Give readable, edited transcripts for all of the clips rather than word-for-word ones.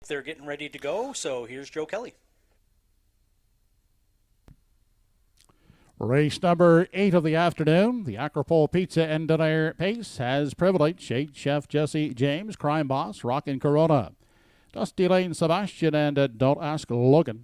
they're getting ready to go. So here's Joe Kelly. Race number 8 of the afternoon. The Acropole Pizza and Dinner Pace has Privilege, 8 Chef Jesse James, Crime Boss, Rockin' Corona, Dusty Lane Sebastian, and Don't Ask Logan.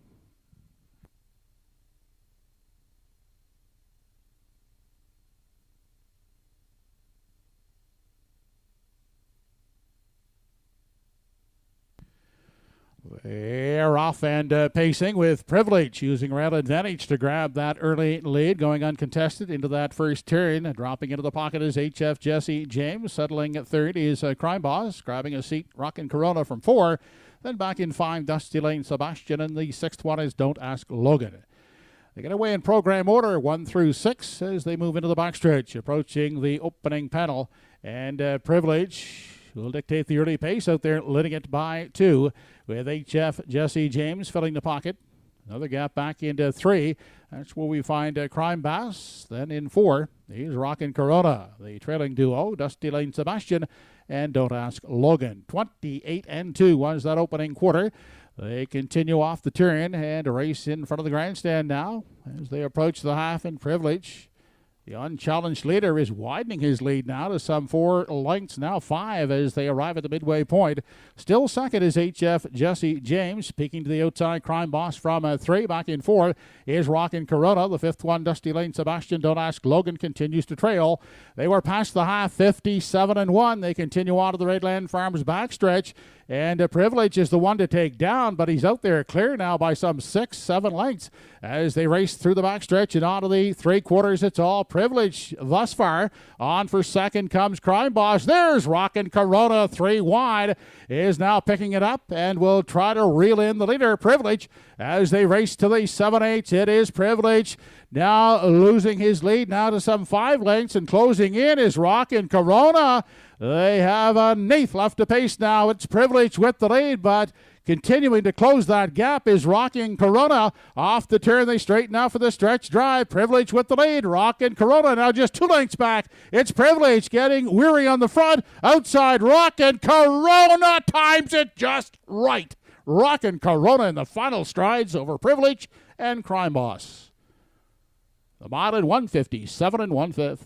They're off and pacing with Privilege, using rail advantage to grab that early lead, going uncontested into that first turn. Dropping into the pocket is HF Jesse James. Settling at third is Crime Boss, grabbing a seat, Rockin' Corona from 4. Then back in 5, Dusty Lane Sebastian, and the 6th one is Don't Ask Logan. They get away in program order, 1 through 6, as they move into the backstretch, approaching the opening panel. And Privilege will dictate the early pace out there, leading it by 2, with HF Jesse James filling the pocket. Another gap back into 3. That's where we find Crime Bass. Then in 4, here's Rockin' Corona, the trailing duo, Dusty Lane Sebastian, and Don't Ask Logan. 28-2 was that opening quarter. They continue off the turn and race in front of the grandstand now as they approach the half in Privilege. The unchallenged leader is widening his lead now to some 4 lengths, now 5 as they arrive at the midway point. Still second is HF Jesse James, peeking to the outside. Crime Boss from 3. Back in 4 is Rockin' Corona. The 5th one, Dusty Lane Sebastian, Don't Ask Logan, continues to trail. They were past the half, 57-1. They continue on to the Redland Farms backstretch. And Privilege is the one to take down, but he's out there clear now by some 6-7 lengths as they race through the backstretch and onto the 3/4. It's all Privilege thus far. On for second comes Crime Boss. There's Rockin' Corona, 3 wide, is now picking it up and will try to reel in the leader, Privilege, as they race to the 7/8. It is Privilege now losing his lead now to some 5 lengths, and closing in is Rockin' Corona. They have an 8th left to pace now. It's Privilege with the lead, but continuing to close that gap is Rockin' Corona. Off the turn, they straighten out for the stretch drive. Privilege with the lead. Rockin' Corona now just 2 lengths back. It's Privilege getting weary on the front. Outside, Rockin' Corona times it just right. Rockin' Corona in the final strides over Privilege and Crime Boss. The mile in 157 1/5.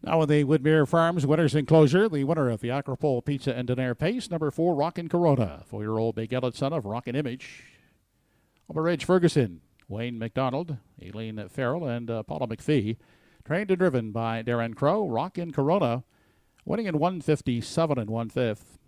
Now in the Woodmere Farms Winners Enclosure, the winner of the Acropole Pizza and Donair Pace, number 4, Rockin' Corona, 4-year-old Big Ellet son of Rockin' Image. Over Ridge Ferguson, Wayne McDonald, Aileen Farrell, and Paula McPhee. Trained and driven by Darren Crow, Rockin' Corona, winning in 157 1/5.